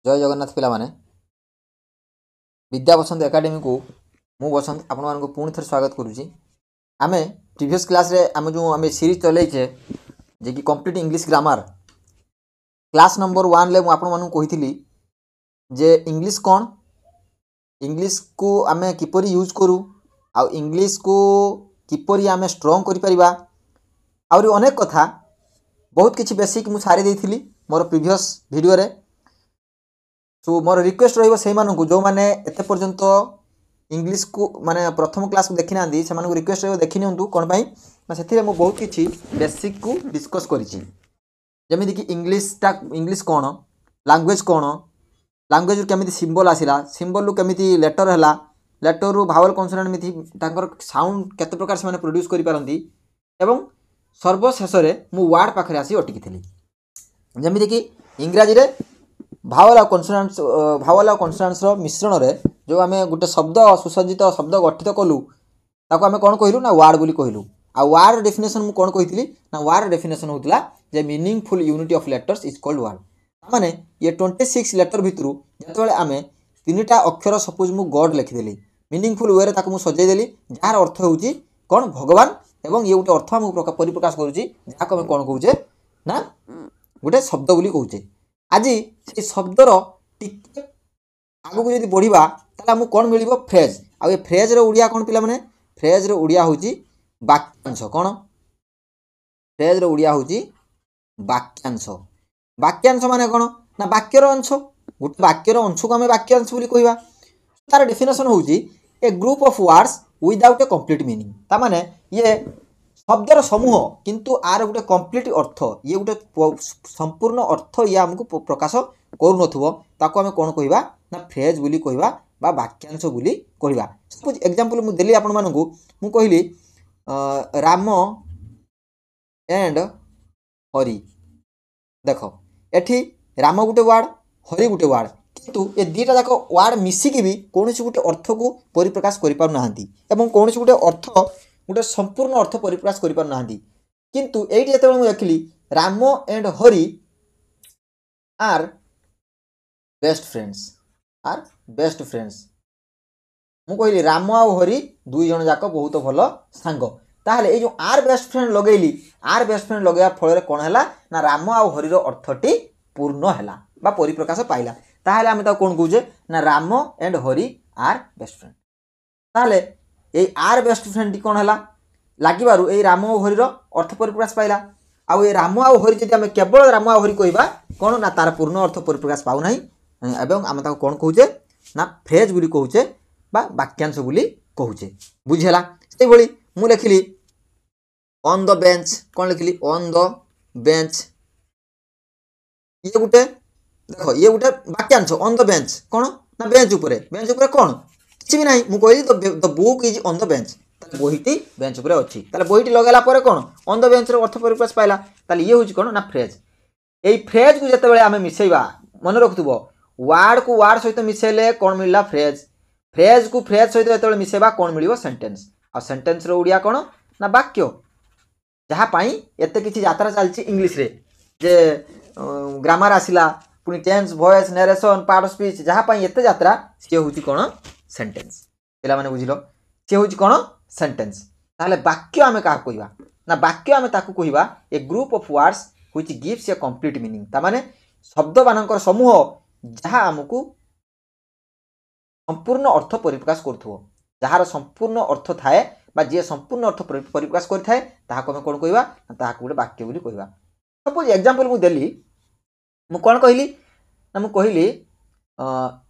जय जगन्नाथ पिला माने विद्या बसंत एकेडमी को मु बसंत आपण मानक पुणी थे स्वागत करुच्ची। आम प्रीवियस क्लास रे आम जो आम सीरीज चलैचे जे कि complete English grammar class number 1 ले आपण मानक कही जे इंग्लिश कौन इंग्लिश को आम किपरि यूज करू आ इंग्लिश को किपरि आम स्ट्रॉन्ग करि परिबा आउरी अनेक कथा बहुत किछि बेसिक मु सारी देइथिली मोर प्रीवियस वीडियो रे। सो मोर रिक्वेस्ट रहिबो सेहि मानकु जो माने एते पर्यंत इंग्लिश को माने प्रथम क्लास को देखि नांदी से मानकु रिक्वेस्ट रहिबो देखि नियंतु कोन भाई ना सेथिरे मु बहुत किछि बेसिक को डिस्कस करिछि जेमिति कि इंग्लिश कोन लैंग्वेज लैंग्वेज केमिति सिंबल आसिला सिंबल रु केमिति लेटर हला लेटर रु भावल कॉन्सोनेंट मिति तांकर साउंड केते प्रकार से माने प्रोड्यूस करि पारंती एवं सर्वशेष रे मु वर्ड पाखरे आसी अटकी थिली जेमिति कि इंग्रजी रे भावल आ कॉन्सोनेंट्स रो मिश्रण रे जो आमे गुटे शब्द सुसज्जित शब्द गठित कलु ताको आमे कोन कहिलु ना वर्ड बोली कहिलु। आ वर्ड डेफिनेशन मु कोन कहितली ना वर्ड डेफिनेशन होतला जे meaningful unity of letters is called word. माने ये 26 लेटर भितरु जतबेले आमे तीनटा अक्षर सपोज मु गॉड लिखि देली मीनिंगफुल वे रे ताको मु सजाई देली जार अर्थ होउची कोन भगवान एवं ये गुटे अर्थ हम परिप्रकाश करूची जाको हम कोन कहूचे ना गुटे शब्द बोली कहूचे। आज से शब्दर टिके आगु को यदि बढ़िबा ताला हम कोन मिलिबो फ्रेज आ ये फ्रेज रो उड़िया कोन पिला माने फ्रेज रो उड़िया होची वाक्यांश कोन फ्रेज रो उड़िया होची वाक्यांश। वाक्यांश माने कोन ना वाक्यर अंश गुटे वाक्यर अंश को हम वाक्यांश बोली कहबा। तार डेफिनेशन होची a group of words without a complete meaning ता माने ये शब्दर समूह किंतु आर गोटे कंप्लीट अर्थ ये गोटे संपूर्ण अर्थ ये हमको प्रकाश करू नथुबो ताको हम कोन कहबा ना फ्रेज बोली कहबा बा वाक्यांश बोली कहबा। सपोज एग्जांपल मु देली आपण मानकु मु कहली राम एंड हरि देखो एठी राम गोटे वर्ड हरि गोटे वर्ड किंतु ए दीटा जाक वर्ड मिसिकी भी कोनोसी गोटे अर्थ को परिप्रकाश करि पारु नाहंती एवं कोनोसी गोटे अर्थ गोटे संपूर्ण अर्थ परिप्रकाश करि पारु नाहंती किंतु एठी जते मु देखली Ram and Hari are best friends मु कहली राम आ हरि दुई जन जाक बहुत भलो सांग ताहले ए जो आर बेस्ट फ्रेंड लगेया फल रे कोन हैला ना राम आ हरि रो अर्थटी पूर्ण हैला बा परिप्रकाश पाइला ताहले हम ता कोन कहूजे ना Ram and Hari are best friend. ताहले ए आर बेस्ट फ्रेंड टी कोन हैला लागिबारु ए राम आ हरि रो अर्थ परिप्रकाश पाइला आ ए राम आ हरि जदि हम केवल राम आ हरि कहबा कोन ना तार पूर्ण अर्थ परिप्रकाश पाउ नाही एवं हम ता कोन कहूजे ना फ्रेज बोली कहूचे बा वाक्यांश बोली कहूचे बुझेला। से बोली मु लिखली ऑन द बेंच कोन लिखली ऑन द बेंच ये गुटे देखो ये गुटे वाक्यांश ऑन द बेंच कोन ना बेंच ऊपर कोन किछि भी नाही मु कहली the book is on the bench बोहीटी बेंच ऊपर अछि ताले बोहीटी लगाला परे कोन ऑन द बेंच रो अर्थ परिप्रकाश पाइला ताले ये होछि कोन ना फ्रेज। एई फ्रेज को जते बेले आमे मिसेइबा मन रखथुबो वर्ड को वर्ड सहित मिसेले कोन मिलला फ्रेज को फ्रेज सहित जते बेले मिसेबा कोन मिलिबो सेंटेंस आ सेंटेंस रो उड़िया कोन ना वाक्य जहा पाई एते किछि यात्रा चलछि इंग्लिश रे जे ग्रामर आसिला पुनी tense voice narration part of speech जहा पाई एते यात्रा से होछि कोन सेंटेंस पिला माने बुझिलो से होछि कोन सेंटेंस। ताले वाक्य आमे का कहबा ना वाक्य आमे ताकू कहबा a group of words which gives a complete meaning ता माने शब्द मानकर समूह जहा हमकु संपूर्ण अर्थ परिप्रकाश करथो जहार संपूर्ण अर्थ थाए बा जे संपूर्ण अर्थ परिप्रकाश करथाए ताहा को हम कोन कहबा ताहा को वाक्य बोली कहबा। सपोज एग्जांपल मु देली मु कोन कहली ना मु कहली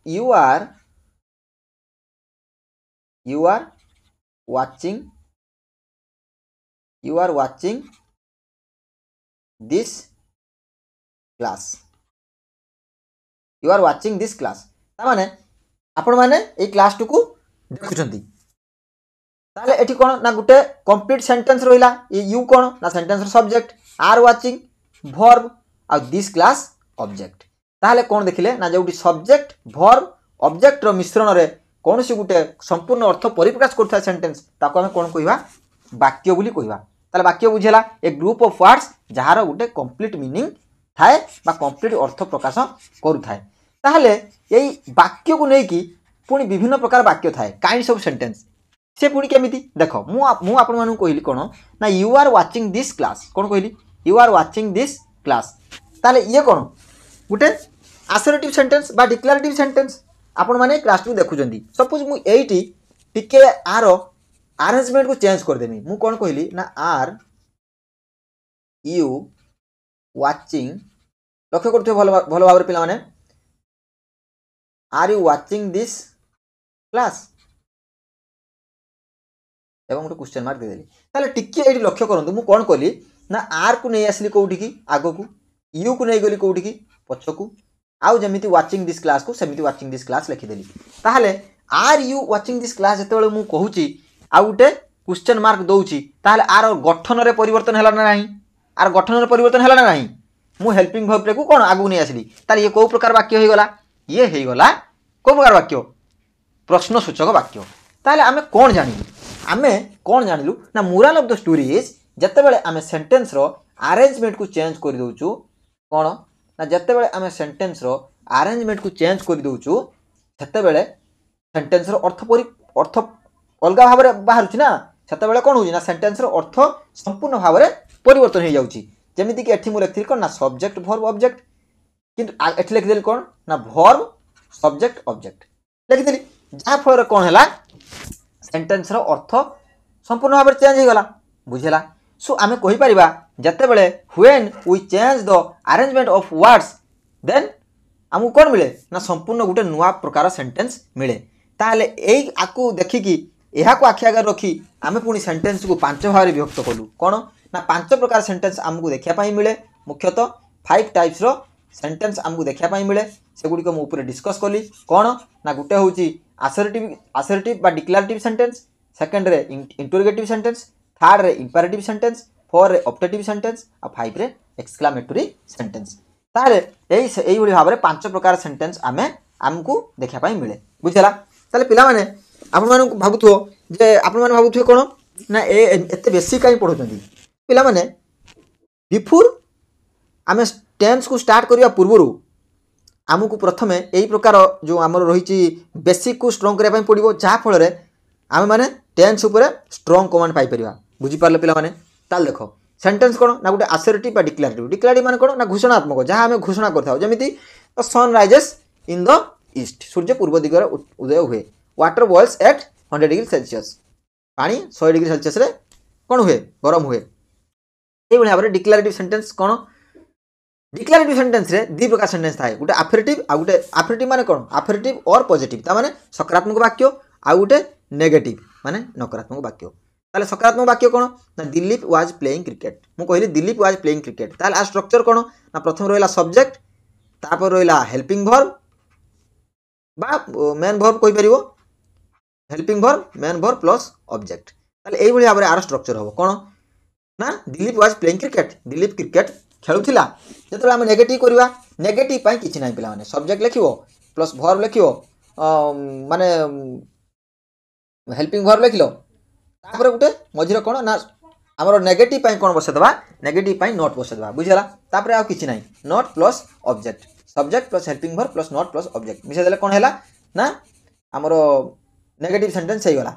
you are watching this class ता माने आपण माने ए क्लास टू को देखुचंती ताले एठी कोन ना गुटे कंप्लीट सेंटेंस रहिला ए यू कोन ना सेंटेंस रो सब्जेक्ट आर वाचिंग वर्ब आ दिस क्लास ऑब्जेक्ट ताले कोन देखिले ना जोटी सब्जेक्ट वर्ब ऑब्जेक्ट रो मिश्रण रे कोन से गुटे संपूर्ण अर्थ परिप्रकाश करथा सेंटेंस ताको हम कोन कहबा वाक्य बोली कहबा। ताले वाक्य बुझेला ए ग्रुप ऑफ वर्ड्स जहार गुटे कंप्लीट मीनिंग थाए बा कंप्लीट अर्थ प्रकाश करू थाए ताहले यही वाक्य को लेकिन पुणी विभिन्न प्रकार वाक्य थाए काइंड्स ऑफ सेंटेंस से पुणी केमिति देख मु आपण मानू कहली कोन ना you are watching this class कोन कहली you are watching this class ताले ये कोन गुटे असर्टिव सेंटेंस बा डिक्लेरेटिव सेंटेंस आपण माने क्लास टू देखुजंदी सपोज मु एटी टिके आर अरेंजमेंट को चेंज कर देमी मु कोन कहली ना आर यू वाचिंग लक्ष्य करथि भलो भाबरे पिला माने are you watching this class एवं गोटे क्वेश्चन मार्क देदेली ताले टिके एटी लक्ष्य करंतु मु कोन कहली ना आर को नै आसली कोउठी की आगो को यू को नै गली कोउठी की पछ को आउ जमिति वाचिंग दिस क्लास को सेमिति वाचिंग दिस क्लास लिखि देली ताहले are you watching this class जतेबेले मु कहूची आ गोटे क्वेश्चन मार्क दउची ताहले आर गठन रे परिवर्तन हैला ना नाही आर गठन रे परिवर्तन हैला ना नाही मु हेल्पिंग वर्ब रे को कोन आगु नै आसली ताले ये को प्रकार वाक्य होई गला ये होई गला को प्रकार वाक्य प्रश्नसूचक वाक्य ताहले आमे कोन जानिलु आमे कोन जानिलु ना moral of the story is जतेबेले आमे सेंटेंस रो अरेंजमेंट को चेंज कर दउचु कोन ना जतेबेले आमे सेंटेंस रो अरेंजमेंट को चेंज कर दउचु सेतेबेले सेंटेंस रो अर्थ अलगा भाव रे बाहरुछि ना सेतेबेले कोन होछि ना सेंटेंस रो अर्थ संपूर्ण भाव रे परिवर्तन हो जाउछि जेमिति कि एठी मु लिखथि कोन ना सब्जेक्ट वर्ब ऑब्जेक्ट किंतु एठी लिख देली कोन ना वर्ब सब्जेक्ट ऑब्जेक्ट लिख देली जा फर कोन हैला सेंटेंस रो अर्थ संपूर्ण भाव रे चेंज हो गला बुझेला सो आमे कहि परिबा जतेबेले when we change the arrangement of words then हमु कोन मिले ना संपूर्ण गुटे नुवा प्रकार सेंटेंस मिले ताले एई आकु देखि कि एहा को आखि आगर रखी आमे पुनी सेंटेंस को पांच भाव रे विभक्त कलु कोन ना पांच प्रकार सेंटेंस हमकु देखिया पई मिले मुख्यतः 5 टाइप्स रो सेंटेंस हमकु देखिया पई मिले से गुडी को मु ऊपर डिस्कस कली कोन ना गुटे होची असर्टिव बा डिक्लेरेटिव सेंटेंस सेकंड रे इंटरोगेटिव सेंटेंस थर्ड रे इंपेरेटिव सेंटेंस फोर रे ऑप्टेटिव सेंटेंस और फाइव रे एक्सक्लेमेटरी सेंटेंस तारे एई भली भाबरे पांच प्रकार सेंटेंस आमे हमकु देखिया पई मिले बुझला ताले पिला माने आपण माने भाबुथो जे आपण माने भाबुथो कोन ना एते बेसी काई पढोचंदी पिला माने बिफोर आमे टेंस को स्टार्ट करिया पूर्वरु आमको प्रथमे यही प्रकार जो आमर रही बेसिक को स्ट्रंग करने पड़ो जहाँ फल आम मैंने टेंस उपर स्ट्रंग कमांड पाइपर बुझीपारे पे ताल देख सेंटेंस कौन ना गोटे असर्टिव डिक्लेरेटिव माने कौन ना घोषणात्मक जहाँ आम घोषणा करते sun rises in the east सूर्य पूर्व दिगरे उदय हुए water boils at 100 degree Celsius पानी 100 डिग्री सेल्सियस रे कौन हुए गरम हुए ये भाव में डिक्लेरेटिव सेंटेंस कौन डिक्लेरेटिव सेंटेंस रे दी प्रकार सेंटेंस थाए गोटे अफर्मेटिव आ गोटे अफर्मेटिव माने कोन अफर्मेटिव और पॉजिटिव ता माने सकारात्मक वाक्य आ गोटे नेगेटिव माने नकारात्मक वाक्य ताले सकारात्मक वाक्य कोन ना दिलीप वाज प्लेइंग क्रिकेट मु कहली दिलीप वाज प्लेइंग क्रिकेट ताले आ स्ट्रक्चर कोन ना प्रथम रोइला सब्जेक्ट तापर रोइला हेल्पिंग वर्ब बा मेन वर्ब कहि परिबो helping verb main verb plus object ताले एई भली भाबरे आर स्ट्रक्चर हो कोन ना Dilip was playing cricket Dilip cricket खेलुथिला जेतले हम नेगेटिव करबा नेगेटिव पई किछि नै पिला माने सब्जेक्ट लिखिवो प्लस वर्ब लिखिवो माने हेल्पिंग वर्ब लिखिलो तापर गुटे मझिरो कोन ना हमरो नेगेटिव पई कोन बसे दबा नेगेटिव पई नॉट बसे दबा बुझिला तापर आ किछि नै not plus object subject plus helping verb plus not plus object मिसे देले कोन हैला ना हमरो नेगेटिव सेंटेंस हे गला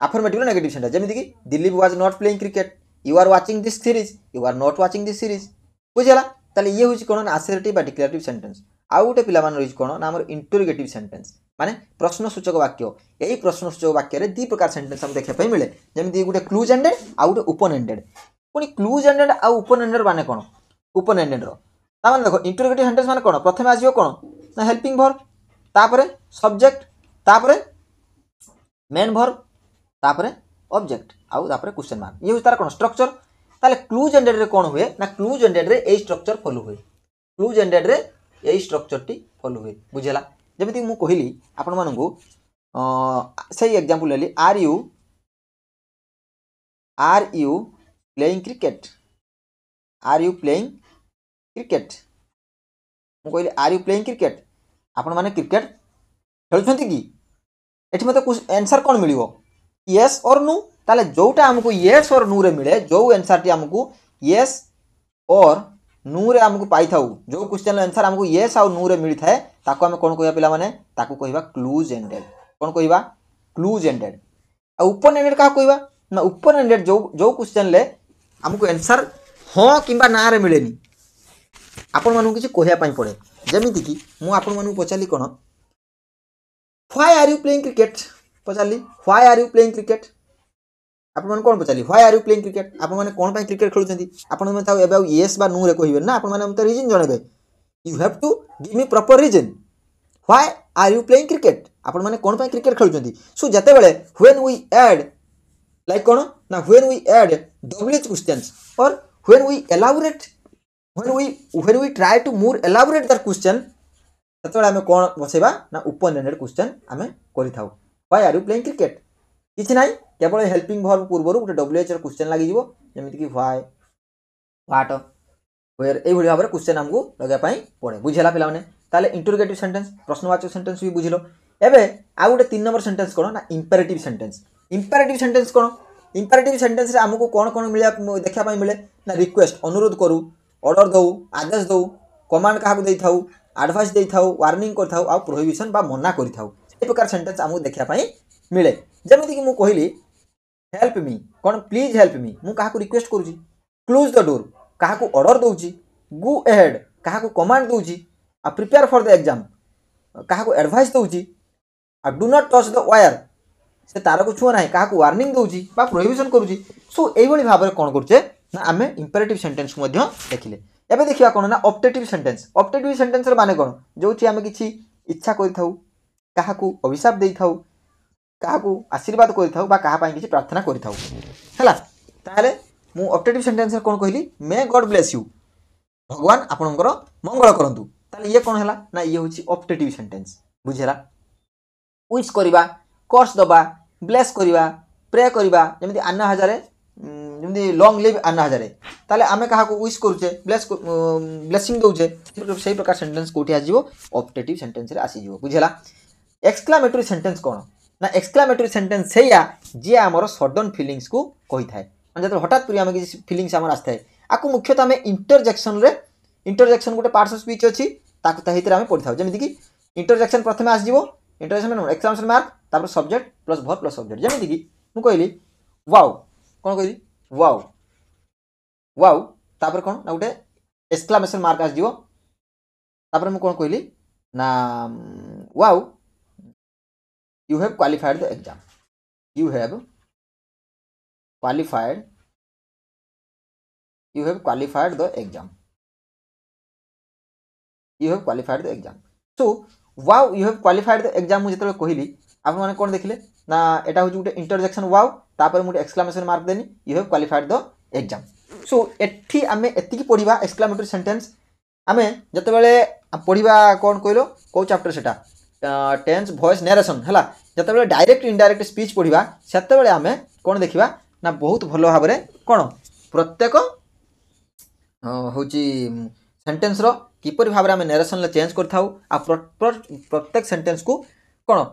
अफर्मेटिव नेगेटिव सेंटेंस जेमिति कि Dilip was not playing cricket you are watching this series you are not watching this series बुझला ताले ये होची कोन असर्टिव बा डिक्लेरेटिव सेंटेंस आ गोटे पिला मान रही कोन ना हमर इंटरोगेटिव सेंटेंस माने प्रश्नसूचक वाक्य एही प्रश्नसूचक वाक्य रे दी प्रकार सेंटेंस हम देखै पई मिले जेमिति गुटे क्लूज एंडेड आ गोटे ओपन एंडेड पुनी क्लूज एंडेड आ ओपन एंडेड माने कोन ओपन एंडेड रो ता माने देखो इंटरोगेटिव सेंटेंस माने कोन प्रथमे आसीयो कोन ना हेल्पिंग वर्ब तापरे सब्जेक्ट तापरे मेन वर्ब तापरे ऑब्जेक्ट आउ तापरे क्वेश्चन मार्क ये तार कोन स्ट्रक्चर ताले क्लूज एंडेड रे कोन हुए ना क्लूज एंडेड रे ए स्ट्रक्चर फॉलो हुए क्लूज एंडेड रे ए स्ट्रक्चर टी फॉलो हुए बुझला जेमिति मु कहिली आपण मानकू सही एग्जांपल लेली are you playing cricket are you playing cricket मु कहिली आर यू प्लेइंग क्रिकेट आपण माने क्रिकेट खेलुछंती की एठी मते आंसर कोन मिलिवो यस और नो ताले जोटा हमको यस और नो रे मिले जो आंसर टी हमको यस और नु रे आमको पाई थाउ जो क्वेश्चन आंसर आमको येस आउ नु रे मिली थाए ताको आमे कोन कहबा पिला माने ताको कहबा क्लूज एंडेड कोन कहबा क्लूज एंडेड आ ओपन एंडेड का कहबा ना ओपन एंडेड जो जो क्वेश्चन ले आमको आंसर हां किबा ना रे मिलेनी आपण मानु किछि कहया पई पड़े जेमिति कि मु आपण मानु पचाली कोन why are you playing cricket पचाली why are you playing cricket आपण माने कोन पचाली why are you playing cricket आपण माने कोन पई क्रिकेट खेलुचंती आपण माने ताऊ एबे यस बा नो रे कहिबे ना आपण माने मते रीजन जणेबे you have to give me proper reason why are you playing cricket आपण माने कोन पई क्रिकेट खेलुचंती सो जते बेले व्हेन वी ऐड लाइक कोन ना when we add WH questions और when we elaborate when we try to more elaborate that question ततबेले आमे कोन बसेबा ना ओपन एंडेड क्वेश्चन आमे करि थाउ why are you playing cricket किछि नाही केवल हेल्पिंग वर्ब पूर्वरु गुटे डब्ल्यूएच र क्वेश्चन लागि जिवो जेमिति कि व्हाई व्हाट वेयर ए भली भाबरे क्वेश्चन हमकु लगा पई पड़े बुझेला पिला माने ताले इंटरोगेटिव सेंटेंस प्रश्नवाचक सेंटेंस भी बुझिलो एबे आ गुटे 3 नंबर सेंटेंस कोन ना इंपेरेटिव सेंटेंस कोन इंपेरेटिव सेंटेंस रे हमकु कोन कोन मिले देखा पई मिले ना रिक्वेस्ट अनुरोध करू ऑर्डर दो आदेश दो कमांड क्या दे था एडवाइस दे था वार्निंग कर था आ प्रोहिबिशन बा मना कर था ए प्रकार सेंटेंस आमको देखा मिले जमीती कि मुझे कहली हेल्प मी कौन प्लीज हेल्प मी मु क्या रिक्वेस्ट करुँची क्लोज द डोर क्या ऑर्डर दूची गो अहेड क्या कमांड दूची आ प्रिपेयर फॉर द एग्जाम क्या एडवाइस दूची आ do not touch the wire से तार को छुआ ना क्या वार्निंग दूची बा प्रोहिबिशन करुँची सो यही भाव में कौन करुचे ना आमे इंपेरेटिव सेंटेंस को मध्य देखिले एबे देखिबा कोन ना ऑप्टेटिव सेंटेंस रे माने कोन जोची आमे किछि इच्छा करि थाउ काहा को अभिशाप देई थाउ काहा को आशीर्वाद करि थाउ बा काहा पई किछि प्रार्थना करि थाउ हला ताले मु ऑप्टेटिव सेंटेंस रे कोन कहली मे गॉड ब्लेस यू भगवान आपनकर मंगल करंतु ताले ये कोन हला ना ये होछि ऑप्टेटिव सेंटेंस बुझेला विश करिबा कोर्स दबा ब्लेस करिबा प्रे करिबा जेमिति अन्ना हजारे जमी लॉन्ग लिव अन्ना हजारे ताले आमे कहा को विश करूचे ब्लेसिंग दउचे सही प्रकार सेंटेंस कोठी आजिवो ऑप्टेटिव सेंटेंस रे आसीजिवो बुझेला एक्सक्लेमेटरी सेंटेंस कोन ना एक्सक्लेमेटरी सेंटेंस सेया जे हमर सडन फीलिंग्स को कहि थाए माने जत हठात करी आमे कि फीलिंग्स हमर आस्थाय आकु मुख्यतः आमे इंटरजेक्शन गोटे पार्ट्स ऑफ स्पीच अछि ताकु ता हितरे आमे पढि थाउ जेमिति कि इंटरजेक्शन प्रथमे आसीजिवो इंटरजेक्शन माने एक्सक्लेमेशन मार्क तापर subject plus verb plus subject जेमिति कि मु कहली वाओ कौन कहली वाओ वाओ तापर कौन ना गोटे एक्सक्लेमेशन मार्क आस तापर मु कौन कहली ना wow you have qualified the exam you have qualified the exam so wow you have qualified the exam मुझे जब कहली आप मैंने कौन देखिले ना एटा होची गोटे इंटरजेक्शन वाओ तापर मुझे एक्सक्लेमेशन मार्क देनी you have qualified the exam so एठी आमे एतिकी पढिबा एक्सक्लेमेटरी सेंटेंस आमे जते बेले पढिबा कौन कहलो को चैप्टर सेटा टेंस वॉइस नरेशन हला जते बेले डायरेक्ट इनडायरेक्ट स्पीच पढिबा सेते बेले आमे कौन देखिबा ना बहुत भलो भाव रे कौन प्रत्येक होची सेंटेंस रो किपरि भाव रे आमे नरेशन ले चेंज करथाउ आ प्रत्येक सेंटेंस को कौन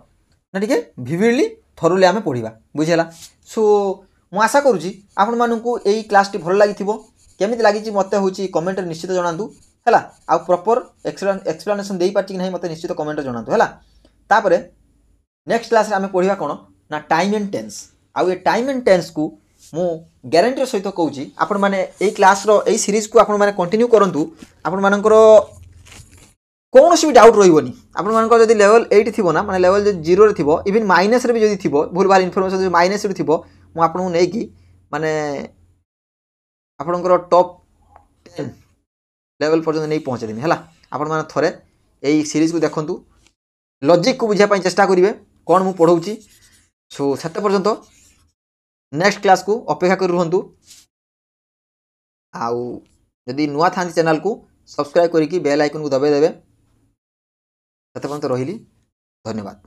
ना ठीक है विविडली थरुली आमे पढिबा बुझेला सो मु आशा करूची आपण मानकू एई क्लास टी भल लागिथिबो केमिति लागिची मते होची कमेंट रे निश्चित जणांतु हला आ प्रॉपर एक्सप्लेनेशन देई पार्टी कि नहीं मते निश्चित कमेंट रे जणांतु हला तापरे नेक्स्ट क्लास रे आमे पढिबा कोन ना टाइम एंड टेंस आ ए टाइम एंड टेंस को मु ग्यारंटी सहित कहूची आपण माने एई क्लास रो एई सीरीज को आपण माने कंटिन्यू करंतु आपण मानकर कौन भी डाउट रही आपण मानकर जदि लेवल 8 थिबो ना माने लेवल 0 रे थिबो इवन माइनस रे भी जदि थिबो भूल भाल इनफॉरमेशन जो माइनस रे थिबो मु आपन नै कि माने आपनकर टॉप 10 लेवल पर्यंत नहीं पहुँचे देमी हला आपण माने थरे एई सीरीज को देखंतु लॉजिक को बुझिया पई चेष्टा करिवे कोन मु पढौची सो सेते पर्यंत नेक्स्ट क्लास को अपेक्षा कर रहंतु आउ यदि नुआ थांती चैनल को सब्सक्राइब करिकी बेल आइकन को दबाई देबे सेते पर्यंत रहिली धन्यवाद।